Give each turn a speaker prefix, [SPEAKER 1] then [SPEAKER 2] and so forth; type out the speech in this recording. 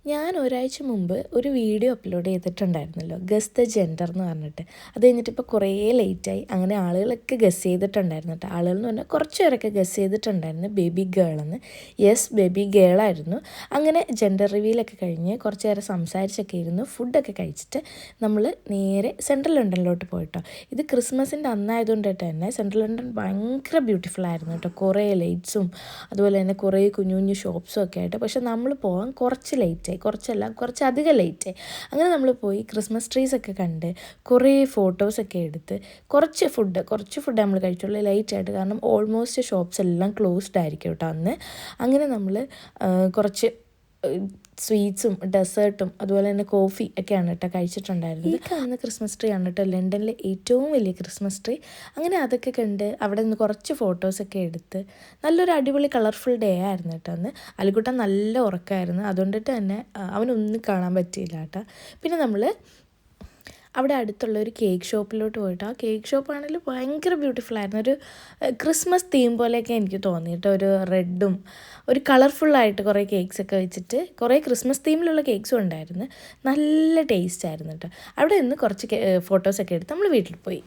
[SPEAKER 1] ഞാൻ ഒരാഴ്ച മുമ്പ് ഒരു വീഡിയോ അപ്ലോഡ് ചെയ്തിട്ടുണ്ടായിരുന്നല്ലോ, ഗസ് ദ ജെൻഡർ എന്ന് പറഞ്ഞിട്ട്. അത് കഴിഞ്ഞിട്ട് ഇപ്പോൾ കുറേ ലേറ്റായി. അങ്ങനെ ആളുകളൊക്കെ ഗസ് ചെയ്തിട്ടുണ്ടായിരുന്നു കേട്ടോ. ആളുകൾ എന്ന് പറഞ്ഞാൽ കുറച്ച് പേരൊക്കെ ഗസ് ചെയ്തിട്ടുണ്ടായിരുന്നു ബേബി ഗേൾ എന്ന്. യെസ്, ബേബി ഗേളായിരുന്നു. അങ്ങനെ ജെൻഡർ റിവീലൊക്കെ കഴിഞ്ഞ് കുറച്ച് നേരം സംസാരിച്ചൊക്കെ ഇരുന്നു. ഫുഡൊക്കെ കഴിച്ചിട്ട് നമ്മൾ നേരെ സെൻട്രൽ ലണ്ടനിലോട്ട് പോയിട്ടോ. ഇത് ക്രിസ്മസിൻ്റെ അന്നായതുകൊണ്ട് തന്നെ സെൻട്രൽ ലണ്ടൻ ഭയങ്കര ബ്യൂട്ടിഫുൾ ആയിരുന്നു കേട്ടോ. കുറേ ലൈറ്റ്സും അതുപോലെ തന്നെ കുറേ കുഞ്ഞു കുഞ്ഞു ഷോപ്സും ഒക്കെ ആയിട്ട്. പക്ഷെ നമ്മൾ പോകാൻ കുറച്ച് ലേറ്റായി, കുറച്ചധികം ലേറ്റായി. അങ്ങനെ നമ്മൾ പോയി ക്രിസ്മസ് ട്രീസൊക്കെ കണ്ട് കുറേ ഫോട്ടോസൊക്കെ എടുത്ത് കുറച്ച് ഫുഡ് നമ്മൾ കഴിച്ചുള്ളൂ ലേറ്റായിട്ട്. കാരണം ഓൾമോസ്റ്റ് ഷോപ്സ് എല്ലാം ക്ലോസ്ഡ് ആയിരിക്കും കേട്ടോ അന്ന്. അങ്ങനെ നമ്മൾ കുറച്ച് സ്വീറ്റ്സും ഡെസേർട്ടും അതുപോലെ തന്നെ കോഫി ഒക്കെയാണ് കേട്ടോ കഴിച്ചിട്ടുണ്ടായിരുന്നത്. ഈ കാണുന്ന ക്രിസ്മസ് ട്രീ ആണ് കേട്ടോ ലണ്ടനിലെ ഏറ്റവും വലിയ ക്രിസ്മസ് ട്രീ. അങ്ങനെ അതൊക്കെ കണ്ട് അവിടെ നിന്ന് കുറച്ച് ഫോട്ടോസൊക്കെ എടുത്ത് നല്ലൊരു അടിപൊളി കളർഫുൾ ഡേ ആയിരുന്നു കേട്ടോ അന്ന്. അലിക്കുട്ടൻ നല്ല ഉറക്കമായിരുന്നു, അതുകൊണ്ടിട്ട് തന്നെ അവനൊന്നും കാണാൻ പറ്റിയില്ല കേട്ടോ. പിന്നെ നമ്മൾ അവിടെ അടുത്തുള്ള ഒരു കേക്ക് ഷോപ്പിലോട്ട് പോയിട്ട് ആ കേക്ക് ഷോപ്പാണെങ്കിൽ ഭയങ്കര ബ്യൂട്ടിഫുൾ ആയിരുന്നു. ഒരു ക്രിസ്മസ് തീം പോലെയൊക്കെ എനിക്ക് തോന്നിയിട്ട് ഒരു റെഡും ഒരു കളർഫുള്ളായിട്ട് കുറേ കേക്ക്സൊക്കെ വെച്ചിട്ട് കുറേ ക്രിസ്മസ് തീമിലുള്ള കേക്ക്സും ഉണ്ടായിരുന്നു. നല്ല ടേസ്റ്റ് ആയിരുന്നു കേട്ടോ. അവിടെ നിന്ന് കുറച്ച് ഫോട്ടോസൊക്കെ എടുത്ത് നമ്മൾ വീട്ടിൽ പോയി.